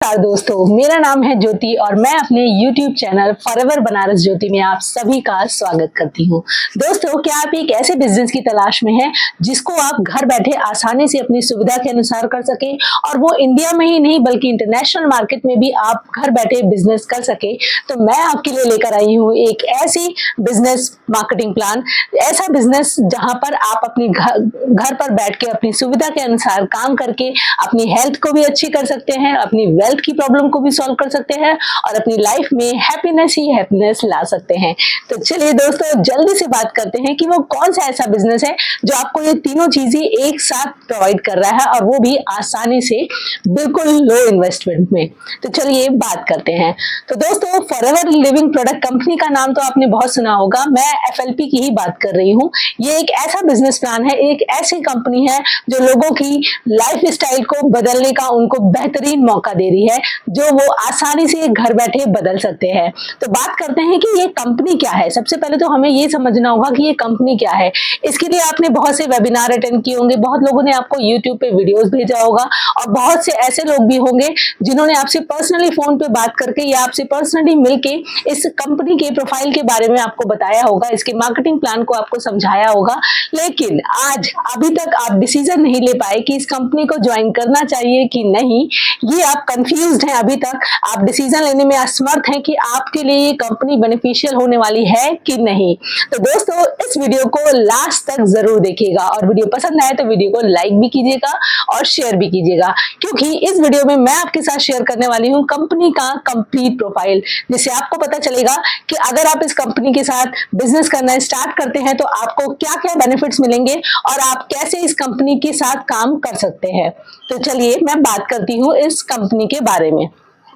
नमस्कार दोस्तों, मेरा नाम है ज्योति और मैं अपने YouTube चैनल फॉरएवर बनारस ज्योति में आप सभी का स्वागत करती हूँ। दोस्तों, क्या आप एक ऐसे बिजनेस की तलाश में हैं जिसको आप घर बैठे आसानी से अपनी सुविधा के अनुसार कर सके और वो इंडिया में ही नहीं बल्कि इंटरनेशनल मार्केट में भी आप घर बैठे बिजनेस कर सके, तो मैं आपके लिए लेकर आई हूँ एक ऐसी बिजनेस मार्केटिंग प्लान, ऐसा बिजनेस जहां पर आप अपनी घर पर बैठ के अपनी सुविधा के अनुसार काम करके अपनी हेल्थ को भी अच्छी कर सकते हैं, अपनी वेल्थ की प्रॉब्लम को भी सॉल्व कर सकते हैं और अपनी लाइफ में हैप्पीनेस ही हैप्पीनेस ला सकते हैं। तो चलिए दोस्तों, जल्दी से बात करते हैं कि वो कौन सा ऐसा बिजनेस है जो आपको ये तीनों चीजें एक साथ प्रोवाइड कर रहा है और वो भी आसानी से, बिल्कुल लो इन्वेस्टमेंट में। तो चलिए बात करते हैं। तो दोस्तों, फॉरएवर लिविंग प्रोडक्ट कंपनी का नाम तो आपने बहुत सुना होगा। मैं एफएलपी की ही बात कर रही हूँ। ये एक ऐसा बिजनेस प्लान है, एक ऐसी कंपनी है जो लोगों की लाइफ स्टाइल को बदलने का उनको बेहतरीन मौका दे रही है, जो वो आसानी से घर बैठे बदल सकते हैं। तो बात करते हैं कि ये कंपनी क्या है। सबसे पहले तो हमें ये समझना होगा कि ये कंपनी क्या है। इसके लिए आपने बहुत से वेबिनार अटेंड किए होंगे, बहुत लोगों ने आपको यूट्यूब पे वीडियोस भेजा होगा और बहुत से ऐसे लोग भी होंगे जिन्होंने आपसे पर्सनली फोन पे बात करके या आपसे पर्सनली मिलके इस कंपनी के प्रोफाइल के बारे में आपको बताया होगा, इसके मार्केटिंग प्लान को आपको समझाया होगा। लेकिन आज अभी तक आप डिसीजन नहीं ले पाए कि इस कंपनी को ज्वाइन करना चाहिए कि नहीं। ये आप कंफ्यूज्ड हैं, अभी तक आप डिसीजन लेने में असमर्थ हैं कि आपके लिए ये कंपनी बेनिफिशियल होने वाली है कि नहीं। तो दोस्तों, इस वीडियो को लास्ट तक जरूर देखिएगा और वीडियो पसंद आए तो वीडियो को लाइक भी कीजिएगा और शेयर भी कीजिएगा, क्योंकि इस वीडियो में मैं आपके साथ शेयर करने वाली हूँ कंपनी का कंप्लीट प्रोफाइल, जिससे आपको पता चलेगा कि अगर आप इस कंपनी के साथ बिजनेस करना स्टार्ट करते हैं तो आपको क्या क्या बेनिफिट्स मिलेंगे और आप कैसे इस कंपनी के साथ काम कर सकते हैं। तो चलिए मैं बात करती हूँ इस कंपनी के बारे में।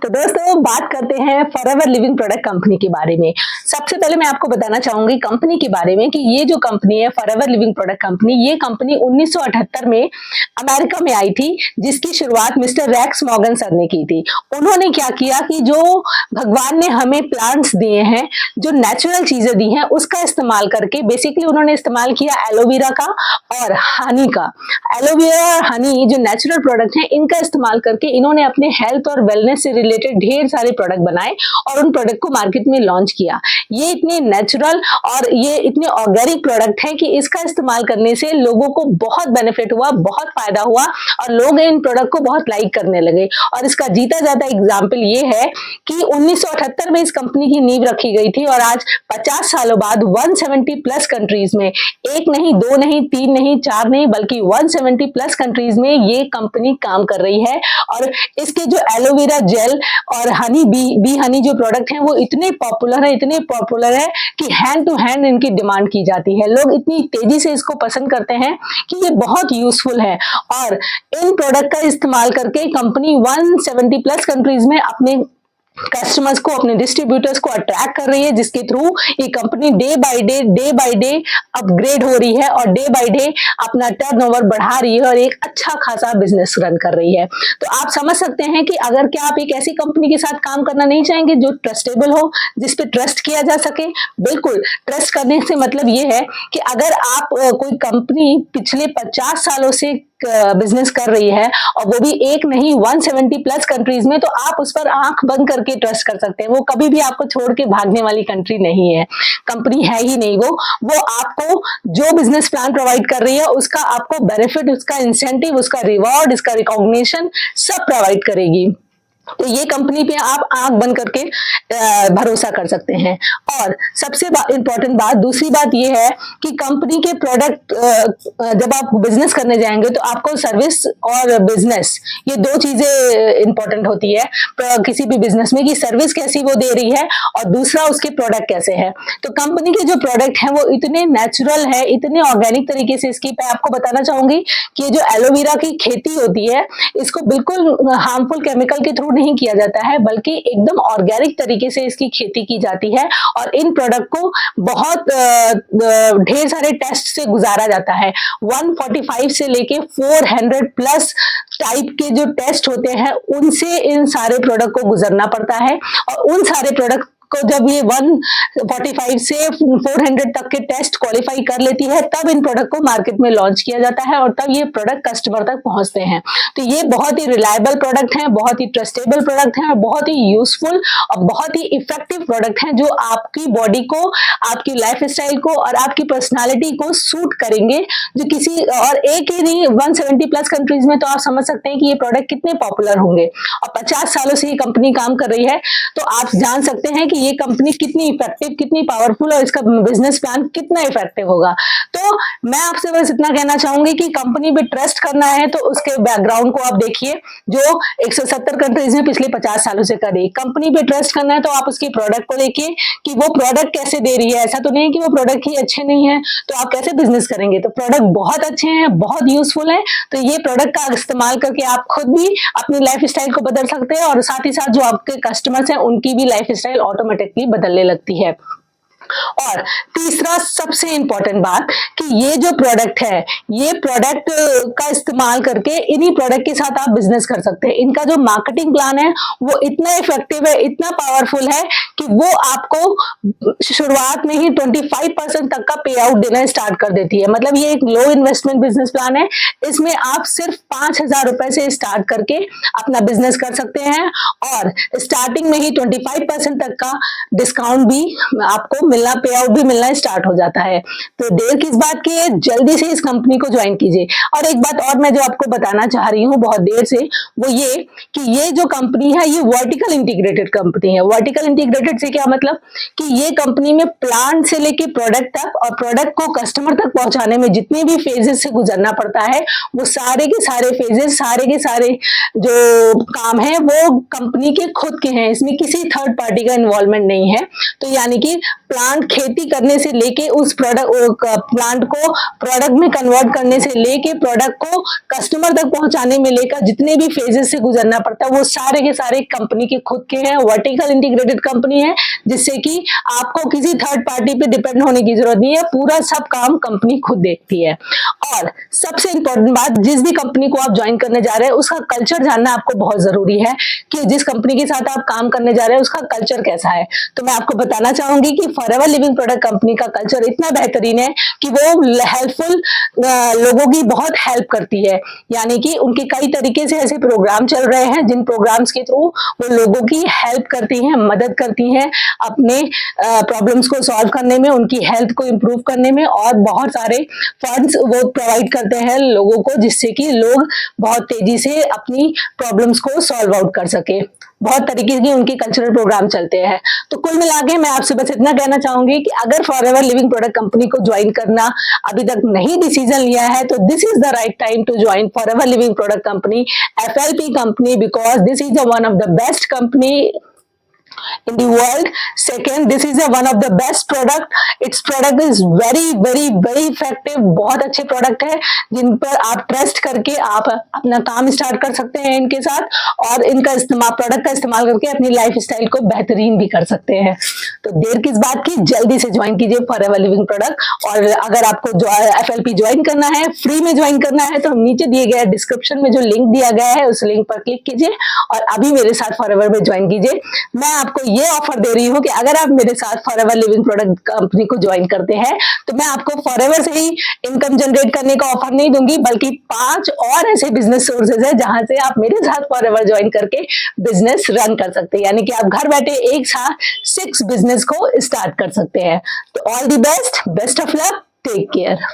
तो दोस्तों, बात करते हैं फॉरएवर लिविंग प्रोडक्ट कंपनी के बारे में। सबसे पहले मैं आपको बताना चाहूंगी कंपनी के बारे में कि ये जो कंपनी है फॉरएवर लिविंग प्रोडक्ट कंपनी, ये कंपनी 1978 में अमेरिका में आई थी, जिसकी शुरुआत मिस्टर रेक्स मॉर्गन सर ने की थी। उन्होंने क्या किया कि जो भगवान ने हमें प्लांट्स दिए हैं, जो नेचुरल चीजें दी हैं, उसका इस्तेमाल करके बेसिकली उन्होंने इस्तेमाल किया एलोवेरा का और हनी का। एलोवेरा और हनी जो नेचुरल प्रोडक्ट हैं, इनका इस्तेमाल करके इन्होंने अपने हेल्थ और वेलनेस से ढेर सारे प्रोडक्ट बनाए और उन प्रोडक्ट को मार्केट में लॉन्च किया। ये इतने नेचुरल और ये इतने ऑर्गेनिक प्रोडक्ट है कि इसका इस्तेमाल करने से लोगों को बहुत बेनिफिट हुआ, बहुत फायदा हुआ और लोग इन प्रोडक्ट को बहुत लाइक करने लगे। और इसका जीता जाता एग्जाम्पल ये है कि 1978 में इस कंपनी की नींव रखी गई थी और आज 50 सालों बाद 170 प्लस कंट्रीज में, एक नहीं, दो नहीं, तीन नहीं, चार नहीं, बल्कि 170 प्लस कंट्रीज में ये कंपनी काम कर रही है। और इसके जो एलोवेरा जेल और हनी बी हनी जो प्रोडक्ट हैं, वो इतने पॉपुलर है कि हैंड टू हैंड इनकी डिमांड की जाती है। लोग इतनी तेजी से इसको पसंद करते हैं कि ये बहुत यूजफुल है और इन प्रोडक्ट का इस्तेमाल करके कंपनी 170 प्लस कंट्रीज में अपने कस्टमर्स को, अपने डिस्ट्रीब्यूटर्स को अट्रैक्ट कर रही है, जिसके थ्रू ये company day by day upgrade हो रही है और डे बाय डे अपना टर्नओवर बढ़ा रही है और एक अच्छा खासा बिजनेस रन कर रही है। तो आप समझ सकते हैं कि अगर क्या आप एक ऐसी कंपनी के साथ काम करना नहीं चाहेंगे जो ट्रस्टेबल हो, जिस पे ट्रस्ट किया जा सके। बिल्कुल, ट्रस्ट करने से मतलब ये है कि अगर आप कोई कंपनी पिछले 50 सालों से बिजनेस कर रही है और वो भी एक नहीं 170 प्लस कंट्रीज में, तो आप उस पर आंख बंद करके ट्रस्ट कर सकते हैं। वो कभी भी आपको छोड़ के भागने वाली कंट्री नहीं है, कंपनी है ही नहीं। वो आपको जो बिजनेस प्लान प्रोवाइड कर रही है उसका आपको बेनिफिट, उसका इंसेंटिव, उसका रिवॉर्ड, उसका रिकॉग्निशन सब प्रोवाइड करेगी। तो ये कंपनी पे आप आंख बंद करके भरोसा कर सकते हैं। और सबसे इंपॉर्टेंट बात, दूसरी बात ये है कि कंपनी के प्रोडक्ट, जब आप बिजनेस करने जाएंगे तो आपको सर्विस और बिजनेस, ये दो चीजें इंपॉर्टेंट होती है किसी भी बिजनेस में, कि सर्विस कैसी वो दे रही है और दूसरा उसके प्रोडक्ट कैसे है। तो कंपनी के जो प्रोडक्ट हैं वो इतने नेचुरल है, इतने ऑर्गेनिक तरीके से, इसकी मैं आपको बताना चाहूंगी कि जो एलोवेरा की खेती होती है, इसको बिल्कुल हार्मफुल केमिकल के थ्रू नहीं किया जाता है, बल्कि एकदम ऑर्गेनिक तरीके से इसकी खेती की जाती है और इन प्रोडक्ट को बहुत ढेर सारे टेस्ट से गुजारा जाता है। 145 से लेके 400 प्लस टाइप के जो टेस्ट होते हैं, उनसे इन सारे प्रोडक्ट को गुजरना पड़ता है और उन सारे प्रोडक्ट को जब ये 145 से 400 तक के टेस्ट क्वालिफाई कर लेती है, तब इन प्रोडक्ट को मार्केट में लॉन्च किया जाता है और तब ये प्रोडक्ट कस्टमर तक पहुंचते हैं। तो ये बहुत ही रिलायबल प्रोडक्ट हैं, बहुत ही ट्रस्टेबल प्रोडक्ट हैं और बहुत ही यूजफुल और बहुत ही इफेक्टिव प्रोडक्ट हैं, जो आपकी बॉडी को, आपकी लाइफ स्टाइल को और आपकी पर्सनालिटी को सूट करेंगे। जो किसी और एक ही नहीं, 170 प्लस कंट्रीज में तो आप समझ सकते हैं कि ये प्रोडक्ट कितने पॉपुलर होंगे। और 50 सालों से ये कंपनी काम कर रही है, तो आप जान सकते हैं कि ये कंपनी कितनी इफेक्टिव, कितनी पावरफुल और इसका बिजनेस प्लान कितना इफेक्टिव होगा। तो मैं आपसे बस इतना कहना चाहूंगी कि कंपनी पे ट्रस्ट करना है तो उसके बैकग्राउंड को आप देखिए, जो 170 कंट्रीज में पिछले 50 सालों से कर रही है। कंपनी पे ट्रस्ट करना है तो आप उसके प्रोडक्ट को देखिए कि वो प्रोडक्ट कैसे दे रही है। ऐसा तो नहीं है कि वो प्रोडक्ट ही अच्छे नहीं है तो आप कैसे बिजनेस करेंगे। तो प्रोडक्ट बहुत अच्छे हैं, बहुत यूजफुल है, तो ये प्रोडक्ट का इस्तेमाल करके आप खुद भी अपनी लाइफ स्टाइल को बदल सकते हैं और साथ ही साथ जो आपके कस्टमर्स हैं उनकी भी लाइफ स्टाइल ऑटोमेटिकली बदलने लगती है। और तीसरा सबसे इंपॉर्टेंट बात कि ये जो प्रोडक्ट है, ये प्रोडक्ट का इस्तेमाल करके इन्हीं प्रोडक्ट के साथ आप बिजनेस कर सकते हैं। इनका जो मार्केटिंग प्लान है वो इतना इफेक्टिव है, इतना पावरफुल है कि वो आपको शुरुआत में ही 25% तक का पे आउट देना स्टार्ट कर देती है। मतलब ये एक लो इन्वेस्टमेंट बिजनेस प्लान है। इसमें आप सिर्फ 5,000 रुपए से स्टार्ट करके अपना बिजनेस कर सकते हैं और स्टार्टिंग में ही 25% तक का डिस्काउंट भी आपको मिलना, पे आउट भी मिलना स्टार्ट हो जाता है। तो देर किस बात की है, जल्दी से इस कंपनी को ज्वाइन कीजिए। और एक बात और मैं जो आपको बताना चाह रही हूँ बहुत देर से, वो ये कि ये जो कंपनी है ये वर्टिकल इंटीग्रेटेड कंपनी है। वर्टिकल इंटीग्रेटेड से क्या मतलब कि ये कंपनी में प्लांट से लेके प्रोडक्ट तक और प्रोडक्ट को कस्टमर तक पहुंचाने में जितने भी फेजेस से गुजरना पड़ता है, वो सारे के सारे फेजेस, सारे के सारे जो काम है वो कंपनी के खुद के हैं। इसमें किसी थर्ड पार्टी का इन्वॉल्वमेंट नहीं है। तो यानी कि प्लांट खेती करने से लेके उस प्लांट को प्रोडक्ट में कन्वर्ट करने से लेके प्रोडक्ट को कस्टमर तक पहुंचाने में लेकर जितने भी फेजेस से गुजरना पड़ता है वो सारे के सारे कंपनी के खुद के हैं। वर्टिकल इंटीग्रेटेड कंपनी है, जिससे कि आपको किसी थर्ड पार्टी पे डिपेंड होने की जरूरत नहीं है। पूरा सब काम कंपनी खुद देखती है। और सबसे इंपॉर्टेंट बात, जिस भी कंपनी को आप ज्वाइन करने जा रहे हैं उसका कल्चर जानना आपको बहुत जरूरी है कि जिस कंपनी के साथ आप काम करने जा रहे हैं उसका कल्चर कैसा है। तो मैं आपको बताना चाहूंगी कि फॉरएवर लिविंग प्रोडक्ट कंपनी का कल्चर इतना बेहतरीन है कि वो हेल्पफुल, लोगों की बहुत हेल्प करती है। यानी कि उनके कई तरीके से ऐसे प्रोग्राम चल रहे हैं जिन प्रोग्राम्स के थ्रू वो लोगों की हेल्प करती हैं, मदद करती हैं अपने प्रॉब्लम्स को सॉल्व करने में, उनकी हेल्थ को इम्प्रूव करने में, और बहुत सारे फंड्स वो प्रोवाइड करते हैं लोगों को, जिससे कि लोग बहुत तेजी से अपनी प्रॉब्लम्स को सॉल्व आउट कर सके। बहुत तरीके के उनके कल्चरल प्रोग्राम चलते हैं। तो कुल मिला के मैं आपसे बस इतना कहना चाहूंगी कि अगर फॉरएवर लिविंग प्रोडक्ट कंपनी को ज्वाइन करना अभी तक नहीं डिसीजन लिया है तो this is the right time to join Forever Living product company, FLP company, because this is one of the best company in the world. Second, this is one of the best product. Its product is very effective. बहुत अच्छे product है जिन पर आप trust करके आप अपना काम start कर सकते हैं इनके साथ, और इनका इस्तेमाल, प्रोडक्ट का इस्तेमाल करके अपनी लाइफ स्टाइल को बेहतरीन भी कर सकते हैं। तो देर किस बात की, जल्दी से ज्वाइन कीजिए फॉरएवर लिविंग प्रोडक्ट। और अगर आपको FLP ज्वाइन करना है, फ्री में ज्वाइन करना है, तो नीचे दिए गए डिस्क्रिप्शन में जो लिंक दिया गया है उस लिंक पर क्लिक कीजिए और अभी मेरे साथ फॉरएवर में ज्वाइन कीजिए। मैं आपको ये ऑफर दे रही हूँ कि अगर आप मेरे साथ फॉरएवर लिविंग प्रोडक्ट कंपनी को ज्वाइन करते हैं तो मैं आपको फॉरएवर से ही इनकम जनरेट करने का ऑफर नहीं दूंगी, बल्कि 5 और ऐसे बिजनेस सोर्सेज है जहां से आप मेरे साथ फॉरएवर ज्वाइन करके बिजनेस रन कर सकते हैं। यानी कि आप घर बैठे एक साथ 6 बिजनेस को स्टार्ट कर सकते हैं। तो all the best, best of luck, take care.